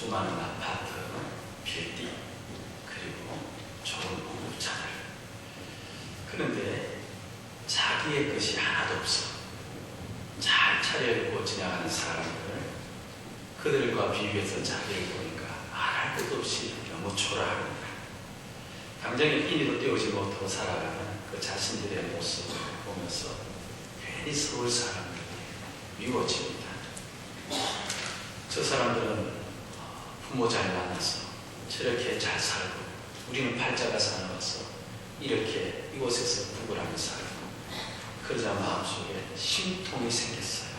수많은 아파트, 빌딩, 그리고 좋은 우차들. 그런데 자기의 것이 하나도 없어. 잘 차려입고 지나가는 사람들, 그들과 비교해서 자기를 보니까 말할 것도 없이 너무 초라합니다. 당장에 끼니도 때우지 못하고 살아가는 그 자신들의 모습을 보면서 괜히 서울 사람들이 미워집니다. 저 사람들은 부모 잘 만나서 저렇게 잘 살고, 우리는 팔자가 살아와서 이렇게 이곳에서 부부라며 살고, 그러자 마음속에 심통이 생겼어요.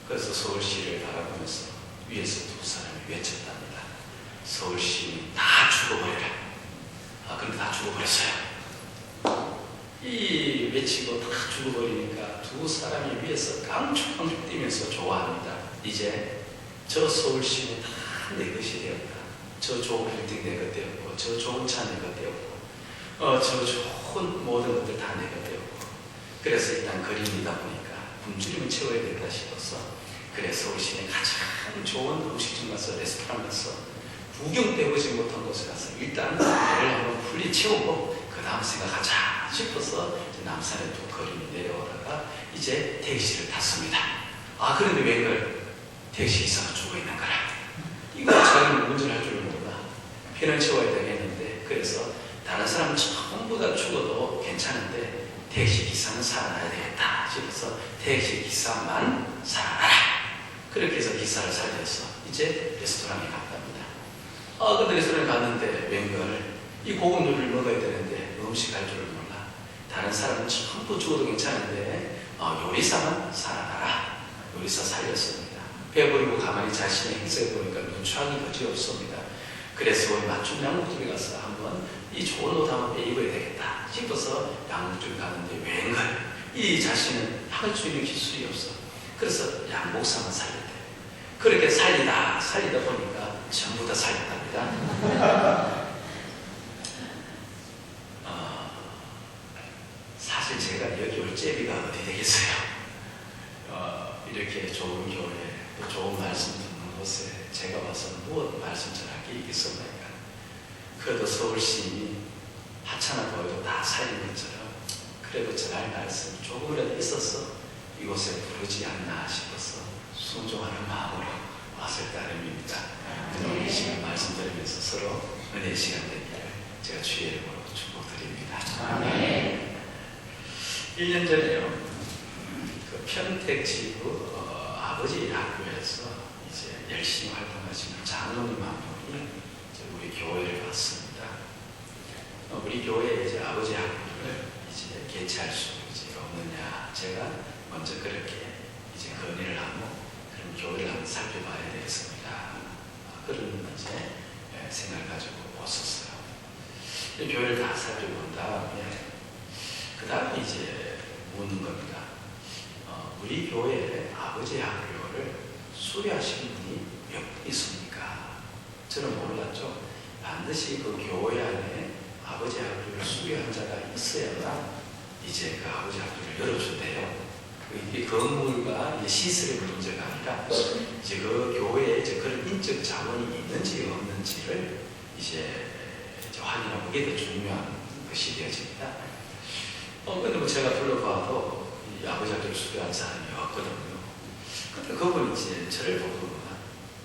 그래서 서울시를 바라보면서 위에서 두 사람이 외쳤답니다. 서울시민 다 죽어버려라. 그런데 다 죽어버렸어요. 이 외치고 다 죽어버리니까 두 사람이 위에서 깡충깡충 뛰면서 좋아합니다. 이제 저 서울시민 다 내 것이 되었다. 저 좋은 빌딩 내 것 되었고, 저 좋은 차 내 것 되었고, 저 좋은 모든 것들 다 내 것 되었고. 그래서 일단 거리이다 보니까 굶주림을 채워야겠다 싶어서, 그래 서울시내 가장 좋은 음식점 가서, 레스토랑 가서, 구경 때보지 못한 곳에 가서 일단 배를 한번 풀리 채우고 그 다음 생각하자 싶어서 남산에 두 걸음이 내려오다가 이제 택시를 탔습니다. 그런데 웬걸 택시 기사가 죽어 있는 거라. 이거 자기는 운전할 줄을 몰라. 편을 채워야 되겠는데, 그래서 다른 사람 전부 다 죽어도 괜찮은데 택시 기사는 살아나야 되겠다 싶어서 택시 기사만 살아나라. 그렇게 해서 기사를 살려서 이제 레스토랑에 갔답니다. 근데 레스토랑에 갔는데 웬걸 이 고급 요리를 먹어야 되는데 음식 할 줄을 몰라. 다른 사람은 전부 죽어도 괜찮은데 요리사만 살아나라. 요리사 살렸습니다. 배부리고 가만히 자신의 행세를 보니까 눈치하기 거지없습니다. 그래서 우리 맞춤 양복집에 가서 한번 이 좋은 옷 한번 입어야 되겠다 싶어서 양복집에 갔는데 웬걸 이 자신은 할 수 있는 기술이 없어. 그래서 양복사만 살렸대요. 그렇게 살리다 보니까 전부 다 살렸답니다. 사실 제가 여기 올 제비가 어디 되겠어요. 이렇게 좋은 교회, 또 좋은 말씀 듣는 곳에 제가 와서 무엇 말씀 전할 게 있겠습니까? 그래도 서울시민이 하찮아 보여도 다 살린 것처럼 그래도 전할 말씀 조금이라도 있어서 이곳에 부르지 않나 싶어서 순종하는 마음으로 왔을 따름입니다. 오늘 이 시간 말씀 드리면서 서로 은혜의 시간 되기를 제가 주의 이름으로 축복드립니다. 아멘. 1년 전에요, 그 평택지구 아버지 학교에서 이제 열심히 활동하시는 장로님 한 분이 우리 교회를 왔습니다. 우리 교회에 이제 아버지 학교를 이제 개최할 수 없느냐, 제가 먼저 그렇게 이제 건의를 하고, 그럼 교회를 한번 살펴봐야 되겠습니다. 그런 이제 생각을 가지고 왔었어요. 교회를 다 살펴본 다음에 그 다음에 이제 묻는 겁니다. 우리 교회에 아버지 학교를 수료하신 분이 몇 분 있습니까? 저는 몰랐죠. 반드시 그 교회 안에 아버지 학교를 수료한 자가 있어야만 이제 그 아버지 학교를 열어준대요. 이 건물과 시설의 문제가 아니라 이제 그 교회에 이제 그런 인적 자원이 있는지 없는지를 이제 확인하고 그게 더 중요한 것이 되어집니다. 근데 뭐 제가 불러봐도 이 아버지 학교를 수료한 사람이 없거든요. 근데 그분이 이제 저를 보고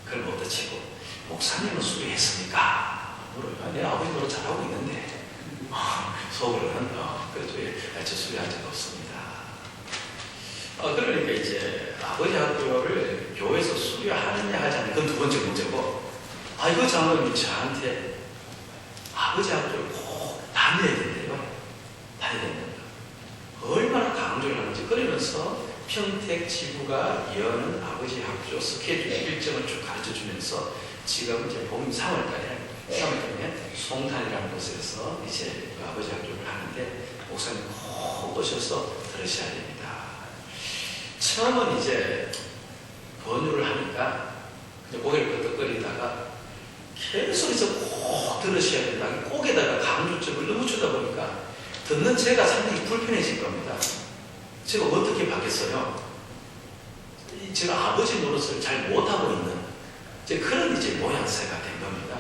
그럼 어떠치고 목사님은 수료했습니까? 물어요. 내 아버지 노릇 잘하고 있는데 속으로는 그래도 저 수료한 적 없습니다. 그러니까 이제 아버지 학교를 교회에서 수료하느냐 하지 않느냐, 그건 두 번째 문제고, 이거 장로님이 저한테 아버지 학교를 꼭 다녀야 된대요. 다녀야 된다. 얼마나 강조를 하는지. 그러면서 평택 지구가 여는 아버지 학교 스케줄 일정을 쭉 가르쳐 주면서 지금 이제 봄 3월달에 송탄이라는 곳에서 이제 그 아버지 학교를 하는데 목사님 꼭 오셔서 들으셔야 됩니다. 처음은 이제 권유를 하니까 이제 고개를 끄덕거리다가 계속해서 꼭 들으셔야 된다. 꼭에다가 강조점을 너무 주다 보니까 듣는 제가 상당히 불편해질 겁니다. 제가 어떻게 받겠어요? 제가 아버지 노릇을 잘 못하고 있는 이제 그런 이제 모양새가 된 겁니다.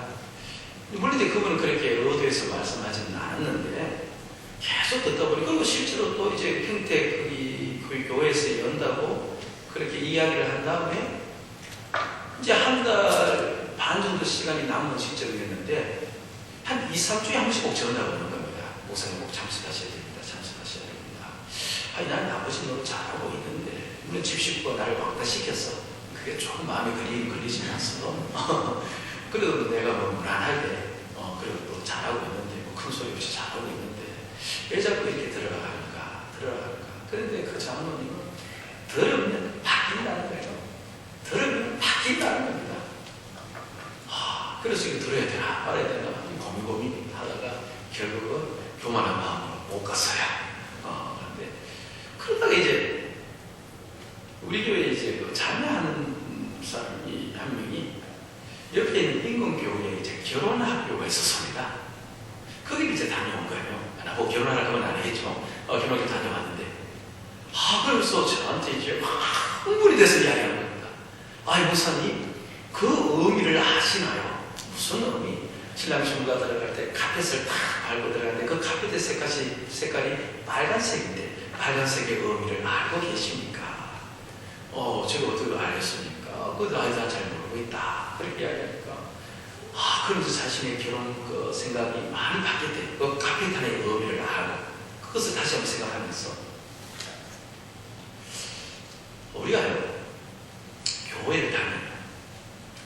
물론 이제 그분은 그렇게 의도해서 말씀하지는 않았는데 계속 듣다 보니 그리고 실제로 또 이제 평택 그 교회에서 연다고 그렇게 이야기를 한 다음에 이제 한 달 반 정도 시간이 남은 시점이었는데 한 2, 3주에 한 번씩 꼭 전화가 오는 겁니다. 목사님 꼭 참석하셔야 됩니다. 참석하셔야 됩니다. 아니 나는 아버지 노릇 잘하고 있는데 물론 집식구가 나를 왕따시켰어. 그게 조금 마음에 걸리진 않았어. 그래도 내가 뭐 무난하게 그리고 또 잘하고 있는데 뭐 큰 소리 없이 잘하고 있는데 왜 자꾸 이렇게 들어갈까. 그런데 그 장로님은 들으면 바뀐다는 거예요. 들으면 바뀐다는 겁니다. 그래서 이거 들어야 되나 말아야 되나 고민 하다가 결국은 교만한 마음으로 못 갔어요. 그런데 그러다가 이제 우리 교회에 이제 그 자매하는 사람이 한 명이 옆에 있는 인근교회에 이제 결혼학교가 있었습니다. 거기 이제 다녀온 거예요. 나보고 결혼하라 그러면 안 했죠. 결혼학교 다녀왔는데 그러면서 저한테 이제 흥분이 돼서 이야기하는 겁니다. 아이 목사님 그 의미를 아시나요? 무슨 의미? 신랑 신부가 들어갈 때 카펫을 탁 밟고 들어가는데 그 카펫의 색깔이 빨간색인데 빨간색의 의미를 알고 계십니까? 제가 어떻게 알겠습니까? 그것도 난 잘 모르고 있다. 그렇게 이야기하니까 그러면서 자신의 결혼 그 생각이 많이 바뀌었대요. 그 카펫 안의 의미를 알고 그것을 다시 한번 생각하면서 우리가요 교회를 다닙니다.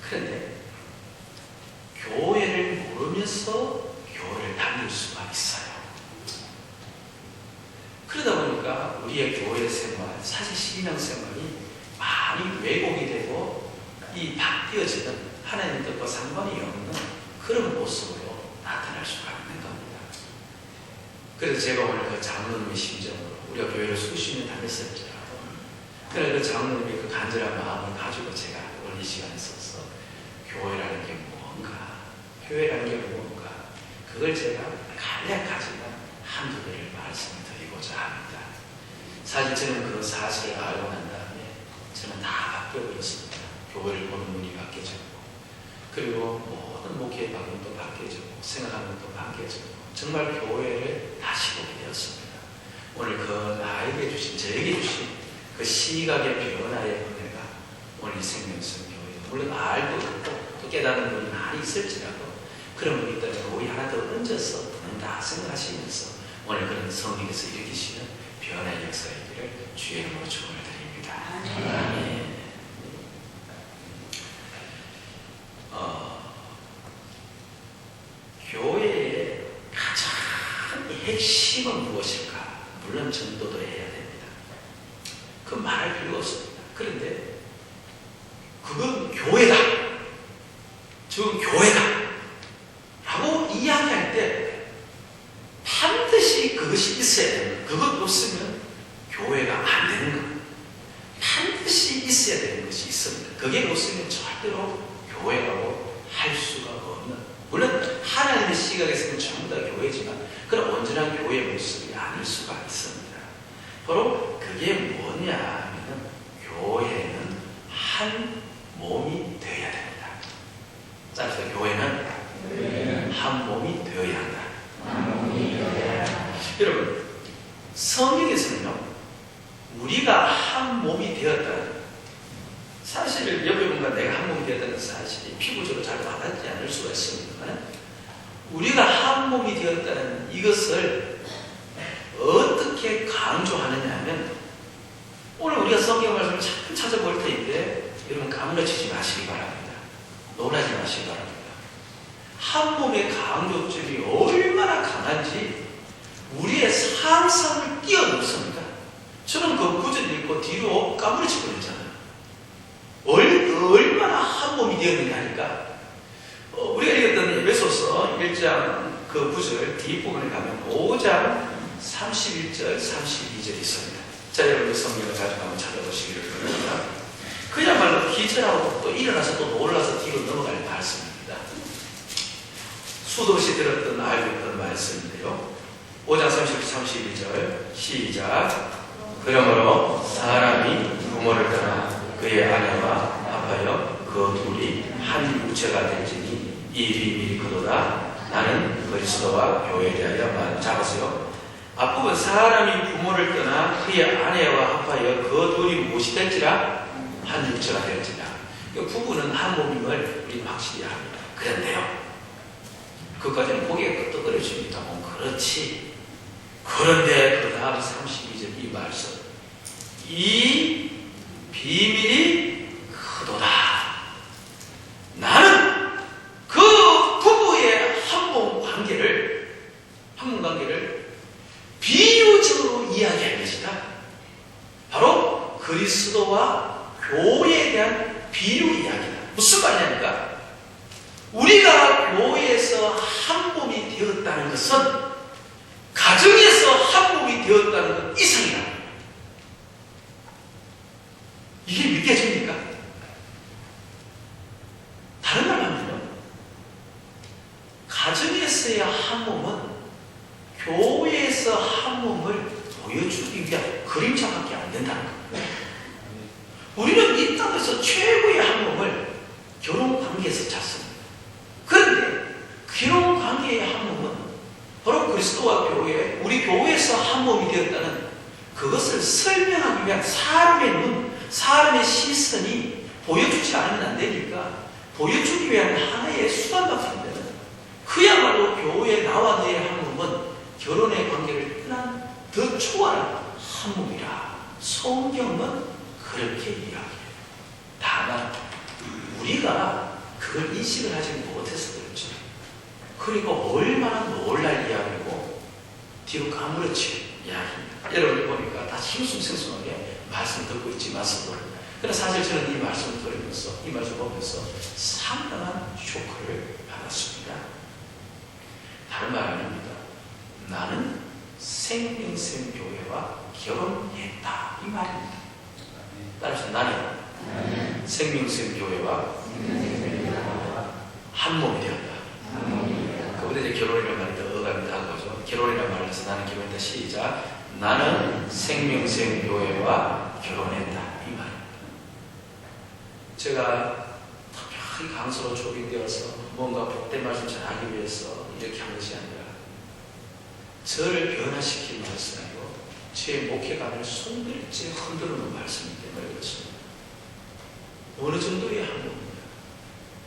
그런데 교회를 모르면서 교회를 다닐 수가 있어요. 그러다 보니까 우리의 교회 생활, 사실 신앙 생활이 많이 왜곡이 되고 이 바뀌어지는 하나님 뜻과 상관이 없는 그런 모습으로 나타날 수가 있는 겁니다. 그래서 제가 오늘 그 장로님의 심정으로 우리가 교회를 수십 년 다녔었죠. 그래서 그 장로님의 그 간절한 마음을 가지고 제가 오늘 이 시간에 서서 교회라는 게 뭔가, 교회라는 게 뭔가, 그걸 제가 간략하지만 한두 개를 말씀을 드리고자 합니다. 사실 저는 그 사실을 알고 난 다음에 저는 다 바뀌어버렸습니다. 교회를 보는 눈이 바뀌어졌고, 그리고 모든 목회의 방향도 바뀌어졌고, 생각하는 것도 바뀌어졌고, 정말 교회를 다시 보게 되었습니다. 오늘 그 나에게 주신, 저에게 주신 그 시각의 변화의 은혜가 오늘 이 생명성 교회, 물론 알고 있고 또 깨닫는 분이 많이 있을지라도 그런 분이 있다면 우리 하나 더 얹어서 듣는다 생각하시면서 오늘 그런 성령께서 일으키시는 변화의 역사의 길을 주의 이름으로 축원을 드립니다. 아멘. 교회의 가장 핵심은 무엇일까? 물론 전도도 해야 됩니다. 그 말할 필요가 없습니다. 그런데 그건 교회다. 지금 교회다. 라고 이야기할 때 반드시 그것이 있어야 되는 거예요. 그것 없으면 교회가 안 되는 거예요. 반드시 있어야 되는 것이 있습니다. 그게 없으면 절대로 교회라고 할 수가 없는, 물론 하나님의 시각에서는 전부 다 교회지만 그런 온전한 교회의 모습이 아닐 수가 있습니다. 바로 그게 뭐냐 하면 교회는 한 몸이 되어야 됩니다. 따라서 교회는 한 몸이 되어야 한다. 여러분, 성경에서는요, 우리가 한 몸이 되었다는, 사실 옆에 분과 내가 한 몸이 되었다는 사실이 피부적으로 잘 와닿지 않을 수가 있습니다만, 우리가 한 몸이 되었다는 이것을 어떻게 강조하느냐 하면, 오늘 우리가 성경 말씀을 참 찾아볼 때인데 여러분 까무러치지 마시기 바랍니다. 놀라지 마시기 바랍니다. 한 몸의 강조점이 얼마나 강한지 우리의 상상을 뛰어넘습니다. 저는 그 구절 읽고 뒤로 까무러치고 있잖아요. 얼마나 한 몸이 되었느냐 하니까 우리가 읽었던 에베소서 1장 그 구절 뒷부분에 가면 5장 31절, 32절이 있습니다. 자, 여러분 성경을 가지고 한번 찾아보시기를 바랍니다. 그야말로 기절하고 또 일어나서 또 놀라서 뒤로 넘어갈 말씀입니다. 수도 없이 들었던 알고 있던 말씀인데요. 5장 32절 시작. 그러므로 사람이 부모를 떠나 그의 아내와 아파여 그 둘이 한 육체가 될지니 이 비밀이 그도다. 나는 그리스도와 교회에 대하여 마음 잡았어요. 앞부분 사람이 부모를 떠나 그의 아내와 합하여 그 둘이 무엇이 될지라 한 육체가 될지라. 부부는 한 몸임을 우리는 확실히 합니다. 그런데요, 그까지는 고개가 끄덕거려집니다. 그렇지. 그런데 그 다음 32절 이 말씀, 이 비밀이 그도다. 나는 그 부부의 한몸 관계를 비유적으로 이야기할 것이다. 바로 그리스도와 교회에 대한 비유 이야기다. 무슨 말이냐니까, 우리가 교회에서 한 몸이 되었다는 것은 가정에서 한 몸이 되었다는 것 이상이다. 이게 믿겨집니까? 다른 말로 하면요, 가정에서의 한 몸은 교회에서 한 몸을 보여주기 위한 그림자밖에 안 된다는 겁니다. 우리는 이 땅에서 최고의 한 몸을 결혼 관계에서 찾습니다. 그런데 결혼 관계의 한 몸은 바로 그리스도와 교회, 우리 교회에서 한 몸이 되었다는 그것을 설명하기 위한 사람의 눈, 사람의 시선이 보여주지 않으면 안 되니까 보여주기 위한 하나의 수단밖에 안 되는, 그야말로 교회 나와 너의 한 몸은 결혼의 관계를 떠난 더 초월한 한 몸이라 성경은 그렇게 이야기해요. 다만 우리가 그걸 인식을 하지 못해서 그렇죠. 그리고 얼마나 놀랄 이야기고 뒤로 까무러치 이야기입니다. 여러분이 보니까 다 싱숭생숭하게 말씀 듣고 있지만서도, 그러나 사실 저는 이 말씀을 들으면서, 이 말씀을 보면서 상당한 쇼크를 받았습니다. 다른 말 아닙니다. 나는 생명샘 교회와 결혼했다, 이 말입니다. 따라서 나는 생명샘 교회와 한 몸이 되었다. 그보다 이제 결혼이라는 말이 더 어감이 다른 거죠. 결혼이라는 말을 해서 나는 결혼했다. 시작. 나는 생명샘 교회와 결혼했다, 이 말입니다. 제가 특별히 강서로 촉인되어서 뭔가 복된 말씀 전하기 위해서 이렇게 한 것이 아니라 저를 변화시킨 말씀이고 제 목회관을 손들지 흔들어 놓은 말씀이기 때문에 그렇습니다. 어느 정도의 한 겁니다.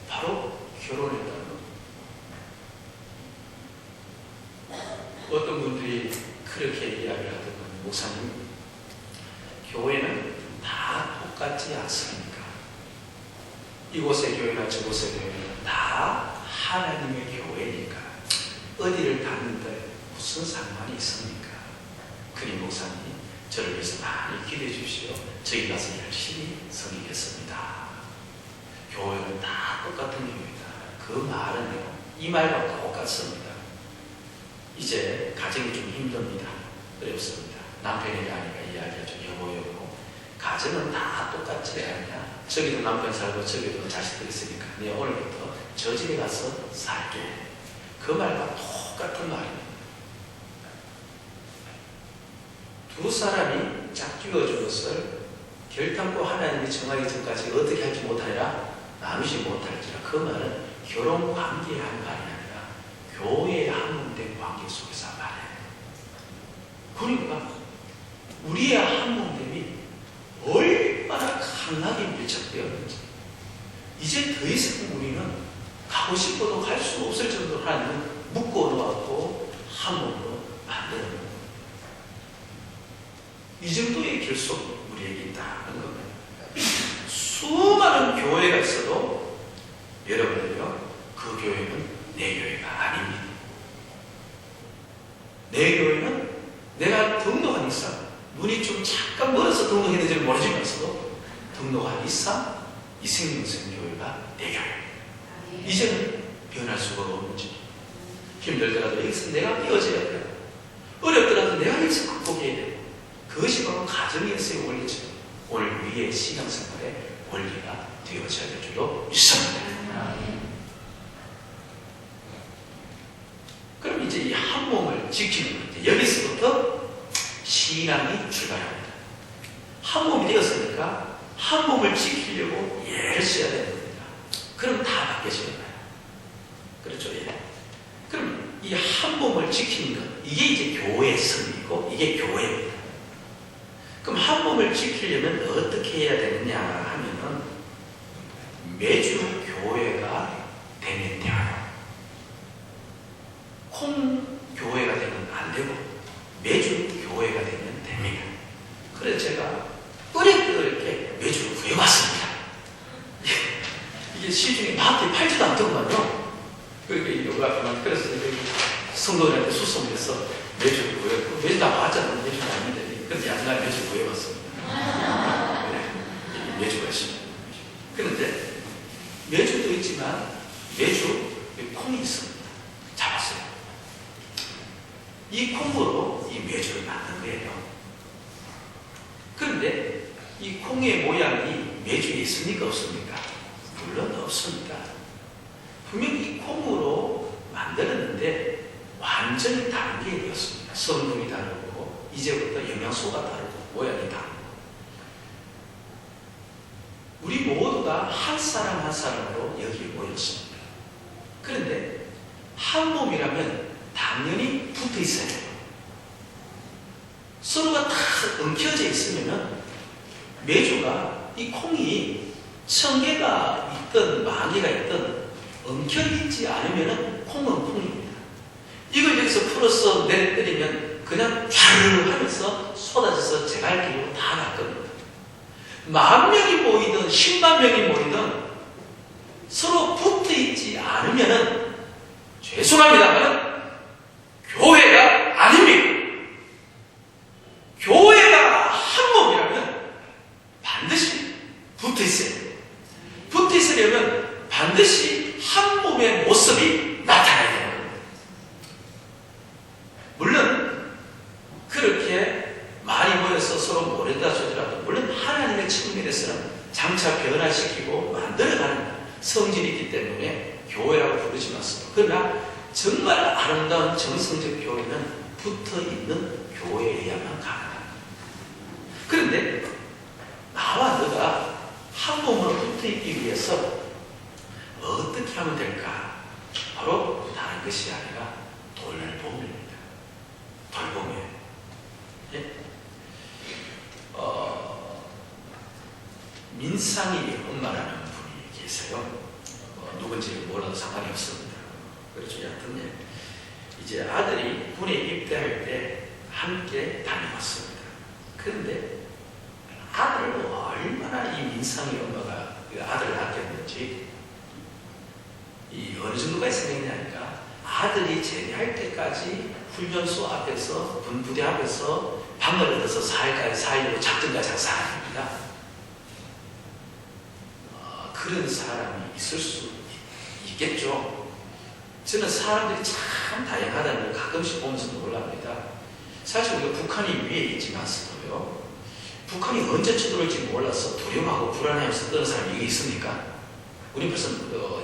바로 결혼했다는 것. 어떤 분들이 그렇게 이야기를 하더군요. 목사님, 교회는 다 똑같지 않습니까? 이곳의 교회나 저곳의 교회는 다 하나님의 교회니까 어디를 갔는데 무슨 상관이 있습니까? 그리 목사님, 저를 위해서 많이 기도해 주십시오. 저희 가서 열심히 섬기겠습니다. 교회는 다 똑같은 교회다. 그 말은요, 이 말과 똑같습니다. 이제 가정이 좀 힘듭니다. 어렵습니다. 남편이 아니까 이야기하죠. 여보, 가정은 다 똑같지 않냐? 저기도 남편 살고 저기도 자식들 있으니까 내 오늘부터 저 집에 가서 살게. 그 말과 똑같은 말입니다. 두 사람이 짝지어준 것을 결단코 하나님이 정하기 전까지 어떻게 할지 못하리라, 나누지 못할지라. 그 말은 결혼 관계의 한 말이 아니라 교회의 한몸된 관계 속에서 한 말이에요. 그러니까 우리의 한몸됨이 얼마나 강하게 밀착되었는지, 이제 더 이상 우리는 가고 싶어도 갈 수 없을 정도로 하나님은 묶어 놓았고 한 몸으로 만들어 놓은, 이 정도의 결속이 우리에게 있다는 겁니다. 수많은 교회가 있어도 여러분들요, 그 교회는 내 교회가 아닙니다. 내 교회는 내가 등록한 이상, 눈이 좀 잠깐 멀어서 등록했는지는 모르지만서도 등록한 이상 이 생명샘 교회가 내 교회. 이제는 변할 수가 없는지, 힘들더라도 여기서 내가 끼어져야 돼요. 어렵더라도 내가 여기서 극복해야 돼요. 그것이 바로 가정에서의 원리죠. 오늘 우리의 신앙생활의 원리가 되어져야 될 줄로 믿습니다. 그럼 이제 이 한 몸을 지키는 것, 여기서부터 신앙이 출발합니다. 한 몸이 되었으니까 한 몸을 지키려고 예를 써야 되는 겁니다. 그럼 다 바뀌어져. 몸을 지키는 것, 이게 이제 교회의 승리고 이게 교회입니다. 그럼 한 몸을 지키려면 어떻게 해야 되느냐 하면은 매주 교회가 되면 돼요. 콩 교회가 되면 안 되고 매주 교회가 되면 됩니다. 그래서 제가 어렵게 매주 구해왔습니다. 이게 시중에 마트에 팔지도 않더구만요. 그래서 성도들한테 수송해서 매주 구해왔고, 매주 나왔잖아요. 매주 나왔는데, 그래서 양날 매주 구해왔습니다. 네, 매주가 있습니다. 그런데 매주도 있지만 매주 콩이 있습니다. 잡았어요. 이 콩으로 이 매주를 만든 거예요. 그런데 이 콩의 모양이 매주에 있습니까? 없습니까? 물론 없습니다. 분명히 이 콩으로 만들었는데 완전히 다른 게 되었습니다. 성분이 다르고 이제부터 영양소가 다르고 모양이 다르고 우리 모두가 한 사람 한 사람으로 여기에 모였습니다. 그런데 한 몸이라면 당연히 붙어 있어야 돼요. 서로가 다 엉켜져 있으면 매주가 이 콩이 1000개가 있든 10,000개가 있든 엉켜있지 않으면 콩은 콩입니다. 이걸 여기서 풀어서 내려뜨리면 그냥 촤르 하면서 쏟아져서 제갈길로 다 갈 겁니다. 10,000명이 모이든 10만 명이 모이든 서로 붙어있지 않으면 죄송합니다만 교회가 아닙니다. 교회가 한 몸이라면 반드시 붙어있어야 돼요. 붙어있으려면 반드시 한 몸의 모습이 나타나야 되는 겁니다. 물론 그렇게 많이 모여서 서로 모른다 소리라도 물론 하나님의 측면에서는 장차 변화시키고 만들어가는 성질이 있기 때문에 교회라고 부르지 않습니다. 그러나 정말 아름다운 정성적 교회는 붙어있는 교회여야만 가능합니다. 그런데 나와 너가 한 몸으로 붙어있기 위해서 어떻게 하면 될까? 바로 다른 것이 아니라 돌봄입니다. 돌봄이에요. 예? 민상이 엄마라는 분이 계세요. 누군지 몰라도 상관이 없습니다. 그렇죠. 여하튼 이제 아들이 군에 입대할 때 함께 다녀왔습니다. 그런데 아들을 얼마나 이 민상이 엄마가 아들을 아꼈는지 이 어느 정도까지 생각했냐니까 아들이 제대할 때까지 훈련소 앞에서 군부대 앞에서 방을 얻어서 4일로 작전과 장사합니다. 그런 사람이 있을 수 있겠죠. 저는 사람들이 참 다양하다는 걸 가끔씩 보면서 놀랍니다. 사실 우리가 북한이 위에 있지만서도요. 북한이 언제 쳐들어올지 몰라서 두려워하고 불안해하면서 떠는 사람이 여기 있습니까? 우리 벌써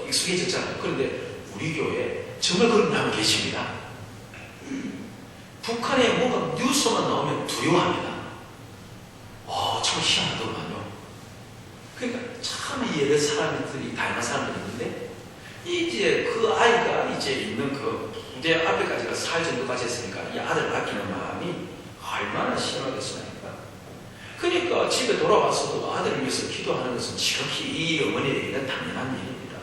익숙해졌잖아요. 그런데 우리 교회에 정말 그런 분이 계십니다. 북한에 뭔가 뉴스만 나오면 두려워합니다. 참 희한하더만요. 그러니까 참 여러 사람들이 다양한 사람들이 있는데 이제 그 아이가 이제 있는 그 부대 앞에까지가 살 정도까지 했으니까 이 아들을 아끼는 마음이 얼마나 심하겠습니까? 그러니까 집에 돌아와서도 아들을 위해서 기도하는 것은 지극히 이 어머니에게는 당연한 일입니다.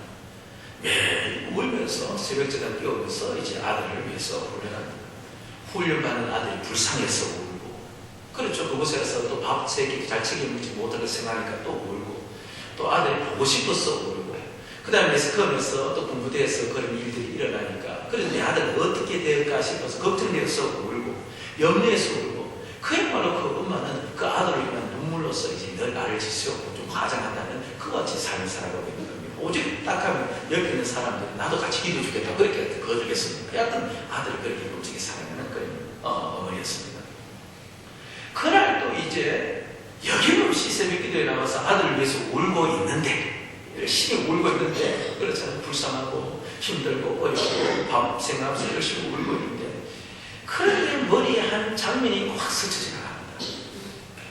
매일 울면서 새벽제단 깨우면서 이제 아들을 위해서 훈련합니다. 훈련받는 아들이 불쌍해서 울고, 그렇죠. 그곳에 가서 또 밥 세 끼 잘 챙겨먹지 못하는 생각하니까 또 울고, 또 아들이 보고 싶어서 울고, 그 다음에 매스컴에서 또 군부대에서 그런 일들이 일어나니까, 그래서 내 아들은 어떻게 될까 싶어서 걱정되어서 울고, 염려해서 울고, 그야말로 그 엄마는 그 아들을 위한 눈물로서 이제 늘 나를 지새우고 좀 과장한다면 그와 같이 삶을 살아가고 있는 겁니다. 오직 딱 하면 옆에 있는 사람들이 나도 같이 기도해 주겠다. 그렇게 거들겠습니까? 하여튼 아들을 그렇게 움직이 사랑하는 그런 어머니였습니다. 그날 또 이제 여김없이 새벽 기도에 나와서 아들을 위해서 울고 있는데, 열심히 울고 있는데, 그렇잖아요. 불쌍하고 힘들고 어렵고 밤 생각하면서 열심히 울고 있는데, 그런데 머리에 한 장면이 확 스쳐 지나갑니다.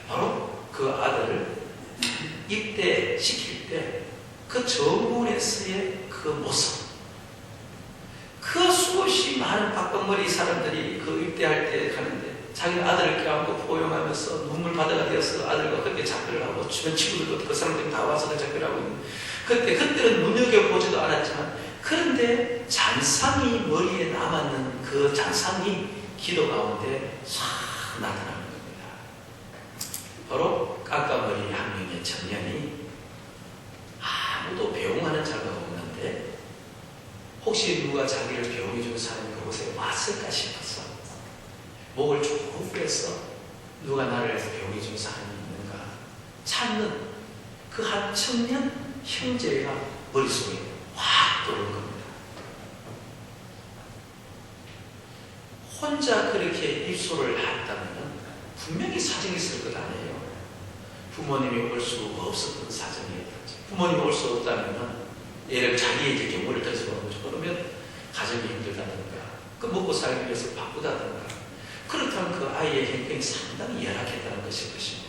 바로 그 아들을 입대시킬 때 그 정문에서의 그 모습, 그 수없이 많은 많은 빡빡머리 사람들이 그 입대할 때 가는데 자기 아들을 껴안고 포용하면서 눈물바다가 되어서 아들과 그렇게 작별을 하고 주변 친구들도 그 사람들이 다 와서 그 작별을 하고 있는 그때는 눈여겨보지도 않았지만 그런데 잔상이 머리에 남았는 그 잔상이 기도 가운데 싹 나타나는 겁니다. 바로 깎아머리 한 명의 청년이 아무도 배웅하는 자가 없는데 혹시 누가 자기를 배웅해주는 사람이 그곳에 왔을까 싶어서 목을 쭉 빼서 누가 나를 배웅해주는 사람이 있는가 찾는 그 한 청년 형제가 머릿속에 확 떠오른 겁니다. 혼자 그렇게 입소를 했다면 분명히 사정이 있을 것 아니에요. 부모님이 올 수 없었던 사정이었든지 부모님이 올 수 없다면 예를 자기에게 경우를 들어서 그러면 가정이 힘들다든가 그 먹고 살기 위해서 바쁘다든가 그렇다면 그 아이의 행동이 상당히 열악했다는 것일 것이고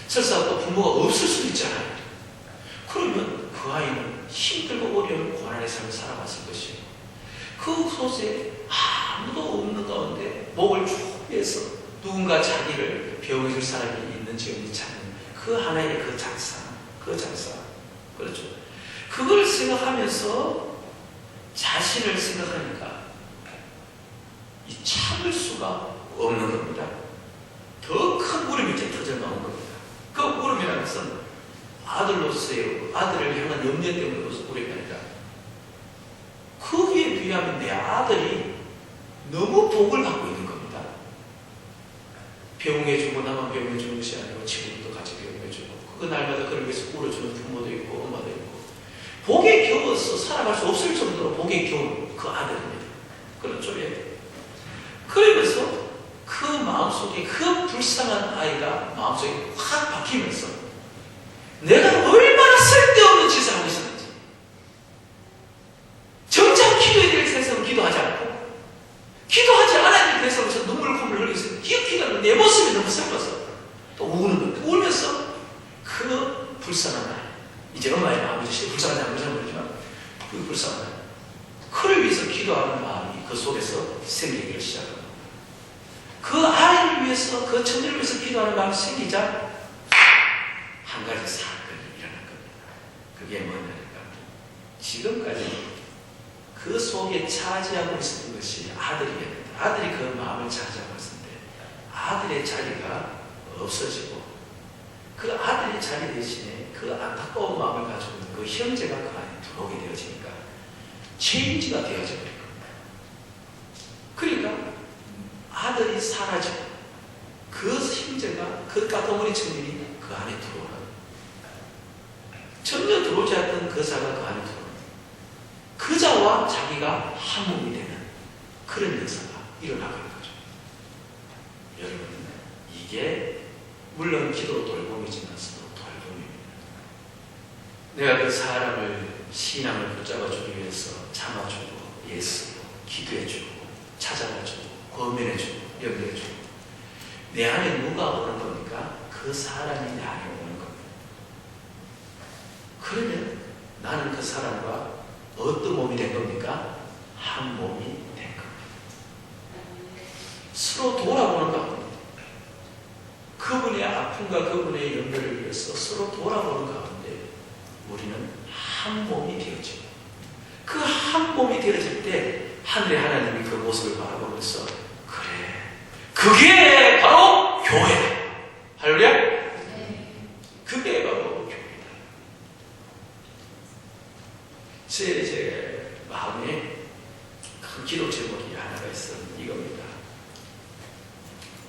설사 또 부모가 없을 수 있잖아요. 그러면 그 아이는 힘들고 어려운 고난의 삶을 살아왔을 것이고 그곳에 아무도 없는 가운데 목을 쭉 빼서 누군가 자기를 배웅해줄 사람이 있는지 없는지 찾는 그 하나의 그 장사 그렇죠. 그걸 생각하면서 자신을 생각하니까 이 참을 수가 없는 겁니다. 더 큰 울음이 이제 터져 나온 겁니다. 그 울음이라는 것은 아들로서의 아들을 향한 염려 때문에 울음이 아니라 거기에 비하면 내 아들이 너무 복을 받고 있는 겁니다. 배웅해주고 나만 배웅해주는 것이 아니고 친구들도 같이 배웅해주고 그 날마다 그를 위해서 울어주는 부모도 있고 엄마도 있고 복에 겨워서 살아갈 수 없을 정도로 복에 겨운 그 아들입니다. 그렇죠? 그러면서 그 마음속에 그 불쌍한 아이가 마음속에 확 박히면서 내가 얼마나 쓸데없는 짓을 하고 있었는지 정작 기도에 대해서 기도하지 않고 기도하지 않아야 될 대해서 눈물 콧물 흘리고 있어요. 기도하는 내 모습이 너무 슬퍼서 또 우는 겁니다. 울면서 그 불쌍한 아이 이제 엄마의 마음이죠. 불쌍한 아버지는 모르지만 그 불쌍한 아이 그를 위해서 기도하는 마음이 그 속에서 생기기를 시작합니다. 그 아이를 위해서 그 청년을 위해서 기도하는 마음이 생기자 한 가지 사건이 일어난 겁니다. 그게 뭐냐니까 지금까지 그 속에 차지하고 있었던 것이 아들이었는데 아들이 그 마음을 차지하고 있었는데 아들의 자리가 없어지고 그 아들의 자리 대신에 그 안타까운 마음을 가지고 있는 그 형제가 그 안에 들어오게 되어지니까 체인지가 되어져 버린 겁니다. 그러니까 아들이 사라지고 그 형제가 그 까까머리 청년이 그 안에 들어오는 전혀 들어오지 않던 그 자가 그 안에 들어오는 그 자와 자기가 한 몸이 되는 그런 역사가 일어나고 있는 거죠. 여러분 이게 물론 기도로 돌봄이지만서도 돌봄입니다. 내가 그 사람을 신앙을 붙잡아주기 위해서 참아주고 예수고 기도해주고 찾아가주고 고민해주고 염려해주고 내 안에 누가 오는 겁니까? 그 사람이 내 안에 오는 겁니다. 그러면 나는 그 사람과 어떤 몸이 된 겁니까? 한 몸이 된 겁니다. 서로 돌아보는 가운데 그분의 아픔과 그분의 염려를 위해서 서로 돌아보는 가운데 우리는 한 몸이 되어지고 그 한 몸이 되어질 때 하늘의 하나님이 그 모습을 바라보면서 그래 그게 바로 교회다. 할렐루야? 그게 바로 교회다. 제 마음에 큰 기도 제목이 하나가 있어요. 이겁니다.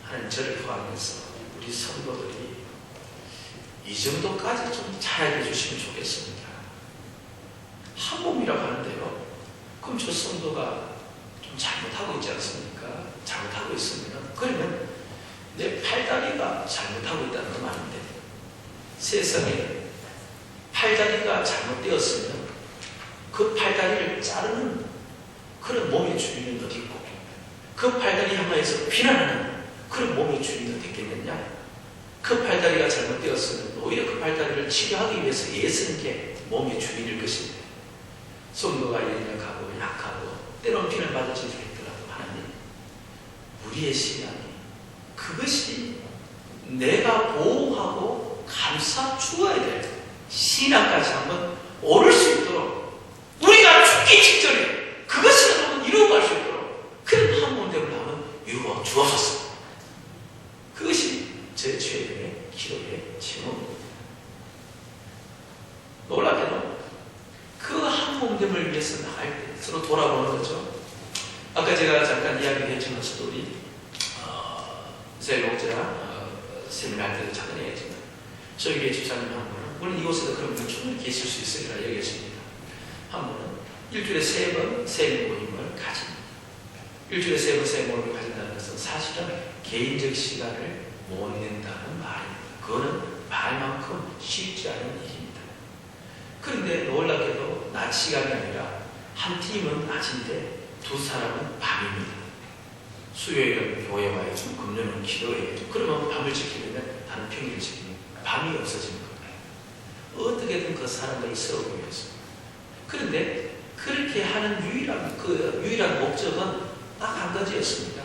하나님 저를 포함해서 우리 성도들이 이 정도까지 좀 잘 해주시면 좋겠습니다. 한 몸이라고 하는데요. 그럼 저 성도가 좀 잘못하고 있지 않습니까? 잘못하고 있으면 그러면 내 팔다리가 잘못하고 있다는 건 아닌데 세상에 팔다리가 잘못되었으면 그 팔다리를 자르는 그런 몸의 주인은 어디 있고 그 팔다리 향하여서 비난하는 그런 몸의 주인은 어디 있겠느냐? 그 팔다리가 잘못되었으면 오히려 그 팔다리를 치료하기 위해서 애쓰는 게 몸의 주인일 것입니다. 성도가 연약하고 약하고 때로는 비난받을 짓을 했더라도 하나님 우리의 신앙이 그것이 내가 보호하고 감싸 주어야 될 신앙까지 한번 오를 수 있도록 우리가 죽기 직전에 그것을 한번 이루어갈 수 있도록 그런 한몸됨을 한번 이루어 주옵소서. 그것이 제 최근의 기도의 제목입니다. 놀랍게도 그 한몸됨을 위해서 나갈 때 서로 돌아보는 거죠. 아까 제가 잠깐 이야기했지만서도 우리 목자 세미나 할 때도 잠깐 얘기했지만 저희 교회 집사님 한 분은 물론 이곳에도 그런 분이 충분히 계실 수 있으리라 얘기했습니다. 한 분은 일주일에 3번 새 모임을 가집니다. 일주일에 3번 새 모임을 가진다는 것은 사실은 개인적 시간을 못 낸다는 말입니다. 그거는 말만큼 쉽지 않은 일입니다. 그런데 놀랍게도 낮 시간이 아니라 한 팀은 낮인데 두 사람은 밤입니다. 수요일은 교회와의 금요일은 기도회에 그러면 밤을 지키려면 다른 평일을 지키면 밤이 없어지는 겁니다. 어떻게든 그 사람들을 세우기 위해서. 그런데 그렇게 하는 유일한 목적은 딱 한 가지였습니다.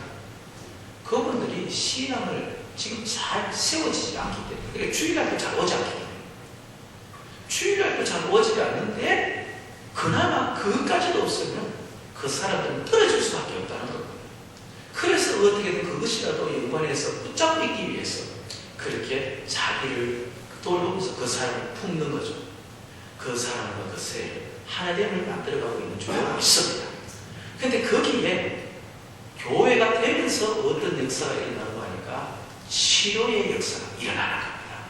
그분들이 신앙을 지금 잘 세워지지 않기 때문에, 그러니까 주일날도 잘 오지 않기 때문에, 주일날도 잘 오지 않는데 그나마 그것까지도 없으면 그 사람들은 떨어질 수밖에 없다는 겁니다. 그래서 어떻게든 그것이라도 연관해서 붙잡기 위해서 그렇게 자기를 돌보면서 그 사람을 품는 거죠. 그 사람과 그 새 하나됨을 만들어가고 있는 교회가 있습니다. 그런데 거기에 교회가 되면서 어떤 역사가 일어나고 하니까 치료의 역사가 일어나는 겁니다.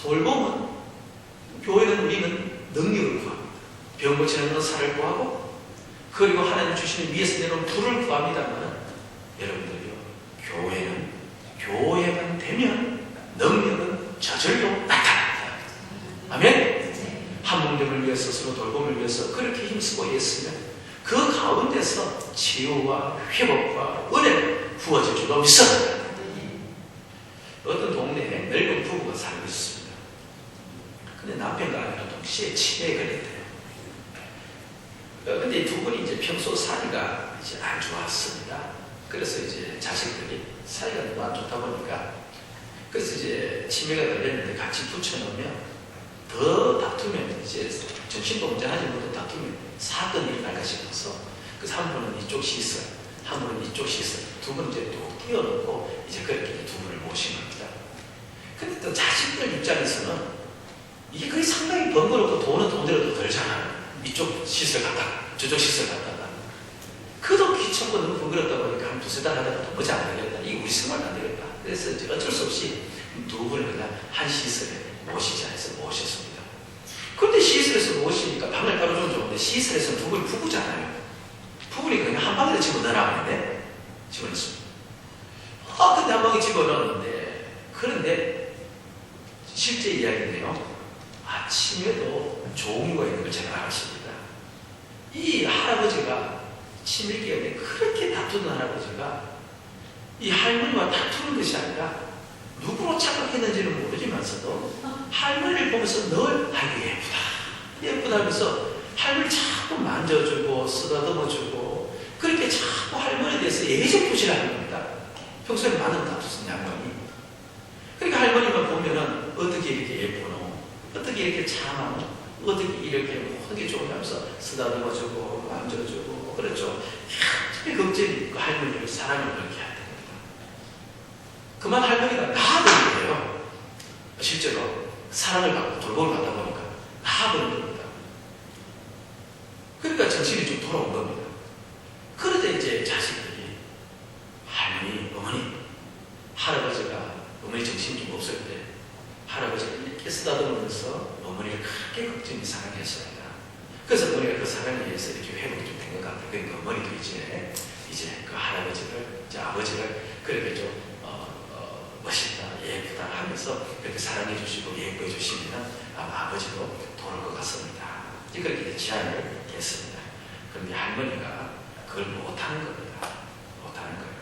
돌봄은 교회는 우리는 능력을 구합니다. 병 고치는 건 살을 구하고 그리고 하나님 주시는 위에서 내려온 불을 구합니다만 여러분들이요, 교회는 교회만 되면 능력은 저절로 나타납니다. 아멘? 한 몸됨을 위해서 서로 돌봄을 위해서 그렇게 힘쓰고 있으면 그 가운데서 치유와 회복과 은혜를 부어질 줄로 믿습니다. 어떤 동네에 늙은 부부가 살고 있습니다. 근데 남편과 아내가 동시에 치매에 걸렸대요. 근데 두 분이 이제 평소 사이가 이제 안 좋았습니다. 그래서 이제 자식들이 사이가 너무 안 좋다 보니까 그래서 이제 치매가 걸렸는데 같이 붙여놓으면 더 다투면 이제 정신도 운전하지 못해 다투면 사건이 일어날까 싶어서 그래서 한 분은 이쪽 시설, 한 분은 이쪽 시설, 두 분은 이제 또 끼워놓고 이제 그렇게 두 분을 모신 겁니다. 근데 또 자식들 입장에서는 이게 거의 상당히 번거롭고 돈은 돈대로 더 들잖아요. 이쪽 시설 갔다가 저쪽 시설 갔다가 그도 귀찮고 너무 번거롭다 보니까 한 두세 달 하다가 도무지 안 되겠다. 이게 우리 생활 안 되겠다. 그래서 이제 어쩔 수 없이 두 분을 그냥 한 시설에 모시지 않아서 모셨습니다. 그런데 시설에서 모시니까 방을 따로 좀 좋은데 시설에서 두 분이 부부잖아요. 부부니 그냥 한 방에 집어넣으라는데 집어넣습니다. 근데 한 방에 집어넣었는데 그런데 실제 이야기인데요. 아침에도 종이가 있는 걸 제가 알았습니다. 이 할아버지가 치밀기에 그렇게 다투는 할아버지가 이 할머니와 다투는 것이 아니라 누구로 착각했는지는 모르지만서도 할머니를 보면서 늘 아이고 예쁘다 하면서 할머니 자꾸 만져주고 쓰다듬어주고 그렇게 자꾸 할머니에 대해서 애정 표시를 하는 겁니다. 평소에 많은 다투는 양반이. 그러니까 할머니만 보면은 어떻게 이렇게 예쁘노, 어떻게 이렇게 참하노, 어떻게 이렇게 모든 게 좋으면서 쓰다듬어주고 만져주고 그렇죠. 특히 걱정이 그 할머니를 사랑을 그렇게 해야 됩니다. 그만 할머니가 나아버린 거예요. 실제로 사랑을 받고 돌봄을 받다 보니까 나아버린 겁니다. 그러니까 정신이 좀 돌아온 겁니다. 그러다 이제 자식들이 할머니, 어머니, 할아버지가 어머니 정신이 좀 없을 때 할아버지가 이렇게 쓰다듬으면서 어머니를 크게 걱정이 사랑했습니다. 그래서 어머니가 그 사랑에 의해서 이렇게 회복이 좀 된 것 같아요. 그러니까 어머니도 이제 그 할아버지를, 이제 아버지를 그렇게 좀 멋있다, 예쁘다 하면서 그렇게 사랑해 주시고 예뻐해 주시면 아마 아버지도 돌을 것 같습니다. 그렇게 제안을 했습니다. 그런데 할머니가 그걸 못하는 겁니다. 못하는 거예요.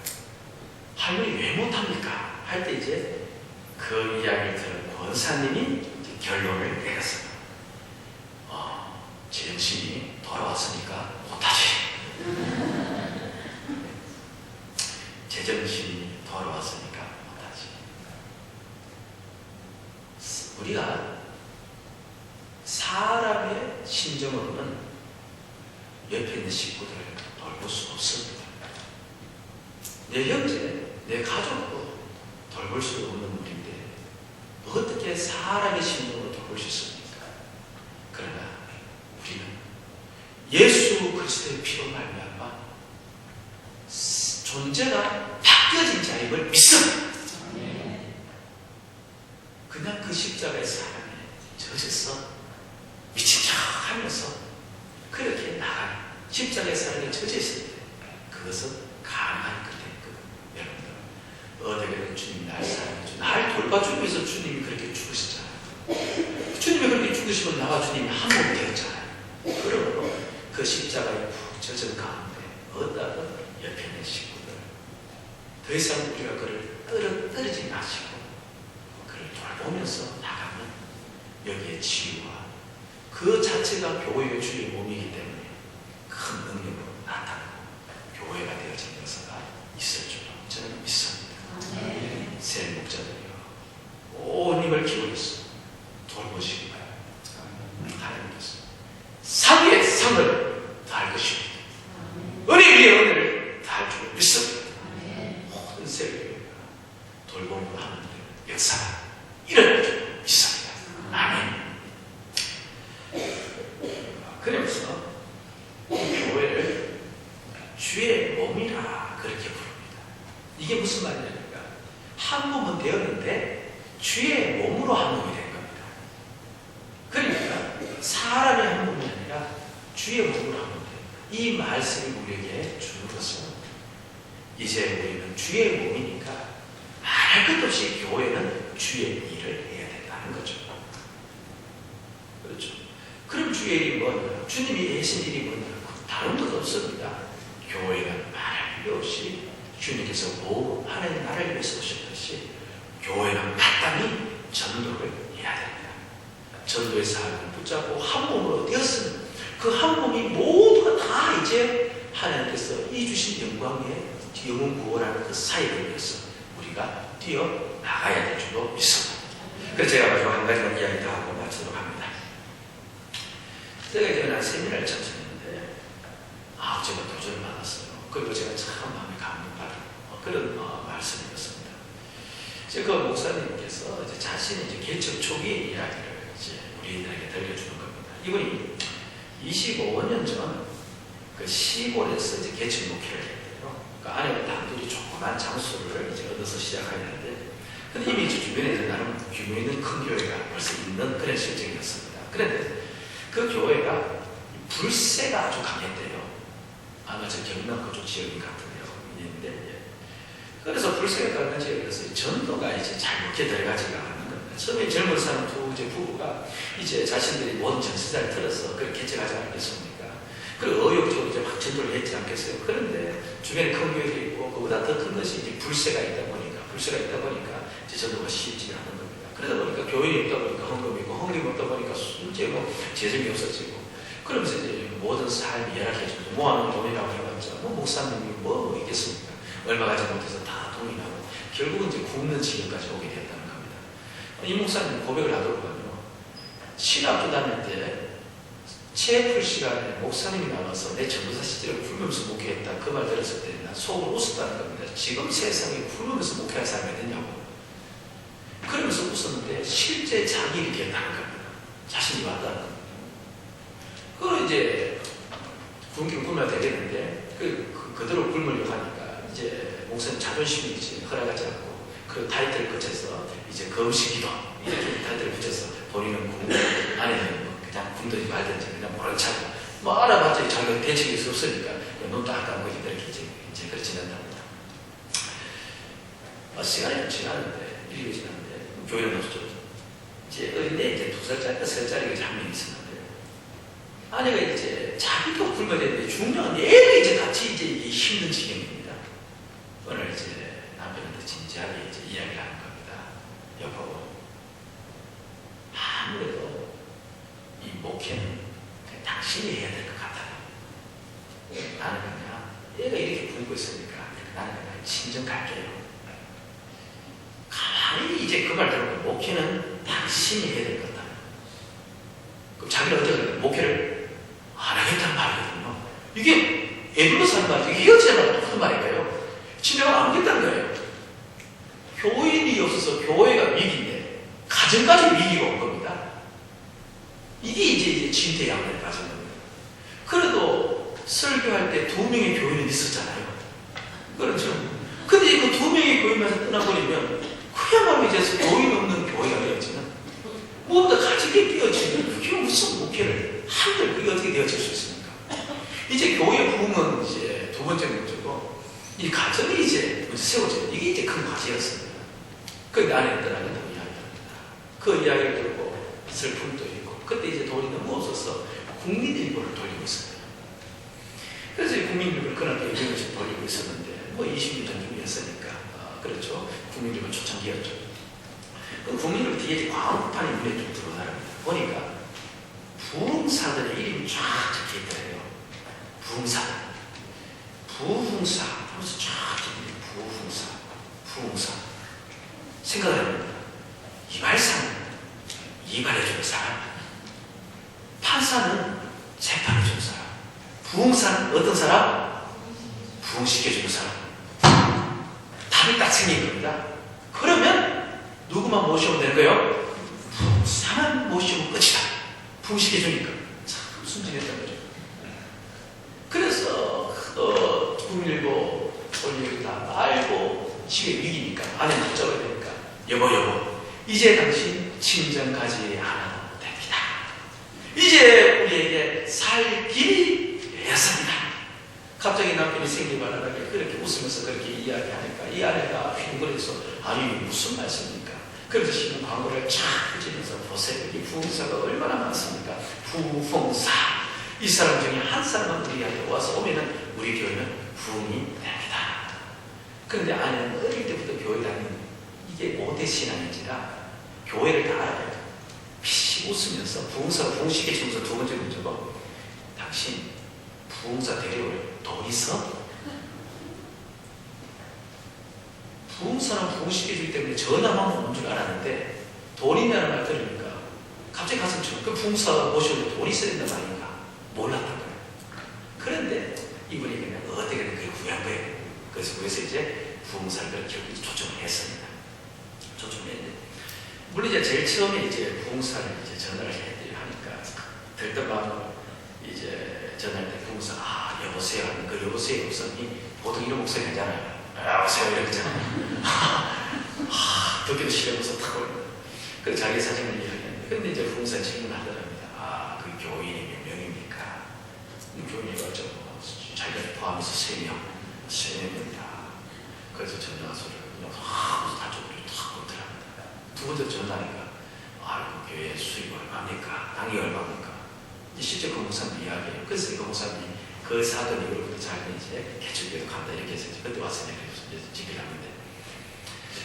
할머니 왜 못합니까? 할 때 이제 그 이야기를 들은 권사님이 결론을 내렸습니다. 정신이 돌아왔으니까 못하지. 제정신이 돌아왔으니까 못하지. 우리가 사람의 심정으로는 옆에 있는 식구들을 돌볼 수 없습니다. 내 형제, 내 가족도 돌볼 수 없는 우리인데 어떻게 사람의 심정으로 돌볼 수 있습니까? 그러나 우리는 예수 그리스도의 피로 말미암아 존재가 바뀌어진 자임을 믿습니다. 그냥 그 십자가의 사랑에 젖어서 미친 척 하면서 그렇게 나간 십자가의 사랑에 젖어 있을 때 그것은 가능한 그때거든요. 여러분들 어떻게든 주님이 날 사랑해줘, 날 돌봐주기 위해서 주님이 그렇게 죽으셨잖아요. 주님이 그렇게 죽으시면 나와 주님이 한 몸이 되었잖아요. 그러므로 그 십자가에 푹 젖은 가운데 어디다가 옆에 있는 식구들 더 이상 우리가 그를 떨어지지 마시고 그를 돌보면서 나가면 여기에 치유와 그 자체가 교회의 주의 몸이기 때문에 큰 능력으로 나타나고 교회가 되어진 역사가 있을 줄로 저는 믿습니다. 새 목자들이여 온 힘을 기울여서 돌보시기 바랍니다. 하나님께서 상의 상을 다할 것입니다. 은혜 위에 은혜를 다할 줄로 믿습니다. 모든 세계가 돌봄으로 하는 역사가 일어날 줄로 믿습니다. 아멘. 그래서 교회를 주의 몸이라 그렇게 부릅니다. 이게 무슨 말이냐니까 한 몸은 되었는데 주의 몸으로 한 몸이 된 겁니다. 그러니까 사람의 한 몸이 아니라 주의 몸으로 한 몸이 됩니다. 이 말씀이 우리에게 주는 것은 이제 우리는 주의 몸이니까 말할 것 없이 교회는 주의 일을 해야 된다는 거죠. 그렇죠. 그럼 주의 일이 뭐냐? 주님이 하신 일이 뭐냐? 다른 것 없습니다. 교회는 말할 필요 없이 주님께서 하나님 나라를 위해서 오셨듯이 교회는 마땅히 전도를 해야 됩니다. 전도의 사람을 붙잡고 한 몸으로 되었으면 그 한 몸이 모두가 다 이제 하나님께서 이 주신 영광의 영혼 구원하는 그 사역을 위해서 우리가 뛰어나가야 될 줄로 믿습니다. 그래서 제가 마지막 한 가지만 이야기 더 하고 마치도록 합니다. 제가 이제 한 세미나를 참석했는데 제가 도전을 받았어요. 그리고 제가 참 마음에 감동받은 그런 말씀이었습니다. 그 목사님께서 이제 자신의 이제 개척 초기의 이야기를 이제 우리들에게 들려주는 겁니다. 이분이 25년 전 그 시골에서 이제 개척 목회를 했대요. 그 아내와 단둘이 조그만 장소를 이제 얻어서 시작하였는데, 근데 이미 이제 주변에 나름 규모 있는 큰 교회가 벌써 있는 그런 실정이었습니다. 그런데 그 교회가 불세가 아주 강했대요. 아마 저 경남 그쪽 지역인 것 같은데요. 있는데, 그래서 불세가 강한 지역에서 전도가 이제 잘 먹게 들어가지가 않는 겁니다. 처음에 젊은 사람 두 부부가 이제 자신들이 모든 전세자를 들어서 그걸 개척하지 않겠습니까? 그리고 의욕적으로 이제 막 전도를 했지 않겠어요? 그런데 주변에 큰 교회도 있고 그보다 더 큰 것이 이제 불세가 있다 보니까 이제 전도가 쉽지 않은 겁니다. 그러다 보니까 교인이 없다 보니까 헌금이 있고 헌금이 없다 보니까 이제 뭐 재정이 없어지고 그러면서 이제 모든 삶이 열악해지고 모아놓은 돈이라고 해봤자 뭐 목사님이 뭐 있겠습니까? 얼마 가지 못해서 다 돈이 나고 결국은 이제 굶는 지경까지 오게 됐다는 겁니다. 이 목사님 고백을 하더라고요. 신학교 다닐 때 체풀 시간에 목사님이 나와서 내 전도사 시절을 굶으면서 목회했다 그 말 들었을 때 난 속으로 웃었다는 겁니다. 지금 세상에 굶으면서 목회할 사람이 어딨냐고. 그러면서 웃었는데 실제 자기 일이 됐다는 겁니다. 자신이 왔다는 겁니다. 그걸 이제 굶으면 되겠는데 그대로 굶으려고 하니까 이제 목사님 자존심이 이제 허락하지 않고 그 타이틀을 붙여서 이제 검식기도 이렇게 타이틀을 붙여서 본인은 굶고 아내는 그냥 굶든지 말든지 그냥 모른 척하고 뭐 알아봤자 자기가 대책이 없으니까 눈도 안 감고 이렇게 이제 그렇게 지낸답니다. 시간이 좀 지났는데 1년 지났는데 교회를 나왔죠. 이제 어린애 이제 2살짜리 3살짜리 한 명이 있었는데 아내가 이제 자기도 굶어야 되는데 중요한 애가 이제 같이 이제 힘든 지경입니다. 오늘 이제 남편한테 진지하게 이제 이야기를 하는 겁니다. 여보, 아무래도 이 목회는 당신이 해야 될 것 같아요. 나는 그냥 얘가 이렇게 굶고 있으니까 나는 친정 갈게요. 가만히 이제 그 말 들으면 목회는 당신이 해야 될 거다. 그럼 자기는 어떻게 목회를 안 하겠다는 말이거든요. 이게 애들로 사는 말이죠. 헤어지자마자 똑같은 말일까요? 진짜가 안 하겠다는 거예요. 교인이 없어서 교회가 위기인데 가정까지 위기가 온 겁니다. 이게 이제 진퇴 양면에 빠진 겁니다. 그래도 설교할 때 2명의 교인은 있었잖아요. 그렇죠. 근데 그 2명의 교인만 떠나버리면 그야말로 이제 교인 없는 교회가 되어지는 무엇보다 가정이 되어지는 그게 무슨 목회를 한들 그게 어떻게 되어질 수 있습니까? 이제 교회 부흥은 이제 두 번째 문제고 이 가정이 이제 세워지는 이게 이제 큰 과제였습니다. 그 안에 떠나는 이야기입니다. 그 이야기를 듣고 슬픔도 있고 그때 이제 돈이 너무 없어서 국민일보를 돌리고 있습니다. 그래서 국민일보를 그날 때 유명해서 돌리고 있었는데 뭐 20년 전쯤이었으니까 그렇죠. 국민일보 초창기였죠. 그 국민일보 뒤에 이제 광고판이 눈에 좀 들어오더랍니다. 보니까 부흥사들의 이름이 쫙 적혀 있더래요. 부흥사들. 부흥사. 벌써 쫙 적혀 있는 부흥사. 부흥사. 생각을 해봅니다. 이발사는 이발해주는 사람. 판사는 재판해주는 사람. 부흥사는 어떤 사람? 부흥시켜주는 사람. 답이 딱 생긴 겁니다. 그러면 누구만 모시면 되는 거예요? 부흥사만 모시면 끝이다. 부흥시켜주니까. 참 순진했던 거죠. 그래서 국민일보 올리고 다 알고 집에 위기니까 아내 붙잡아야 되니까 여보 이제 당신 친정 가지 않아도 됩니다. 이제 우리에게 살 길이 되었습니다. 갑자기 남편이 생기발랄하게 그렇게 웃으면서 그렇게 이야기하니까 이 아내가 휘둥그레서 아니 무슨 말씀입니까? 그래서 신문 광고를 쫙 펼치면서 보세요. 이 부흥사가 얼마나 많습니까? 부흥사. 이 사람 중에 한 사람은 우리한테 와서 오면은 우리 교회는 부흥이 됩니다. 그런데 아내는 어릴 때부터 교회 다니는 이게 모태 신앙인지라 교회를 다 알아요. 피식 웃으면서 부흥사 부흥시켜주면서 두 번째 문제고 당신 부흥사 데려올 돈 있어? 부흥사는 부흥시켜주기 때문에 전화만 오는 줄 알았는데 돈 있냐는 말 들으니까 갑자기 가슴 쳐. 그 부흥사 모셔도 돈이 있어야 된단 말인가? 몰랐던 거예요. 그런데 이분이 그냥 어떻게든 그걸 구한 거예요. 그래서 이제 부흥사를 결국 초청을 했습니다. 초청을 했는데 물론 이제 제일 처음에 이제 부흥사를 이제 전화를 해드려 하니까 들뜬 마음으로 이제 전화할 때 부흥사 여보세요 하는 그 여보세요 목사님이 보통 이런 목소리 하잖아요. 여보세요 이러잖아요. 듣기도 싫으면서 탁 올립니다. 그래서 자기 사정을 이야기했는데 근데 이제 부흥사 질문하더랍니다. 그 교인이 몇 명입니까? 교인이 어쩌고 자기가 포함해서 3명입니다. 그래서 전화소를 하면서 다쪽으로 탁 보더랍니다. 두 번째 전화하니까 그 교회 수입 얼마입니까? 당이 얼마입니까? 실제 그 목사님 이야기해요. 그래서 그 목사님이 그 사건 이후로 자기는 이제 개척교회도 간다 이렇게 해서 그때 와서 집회를 하는데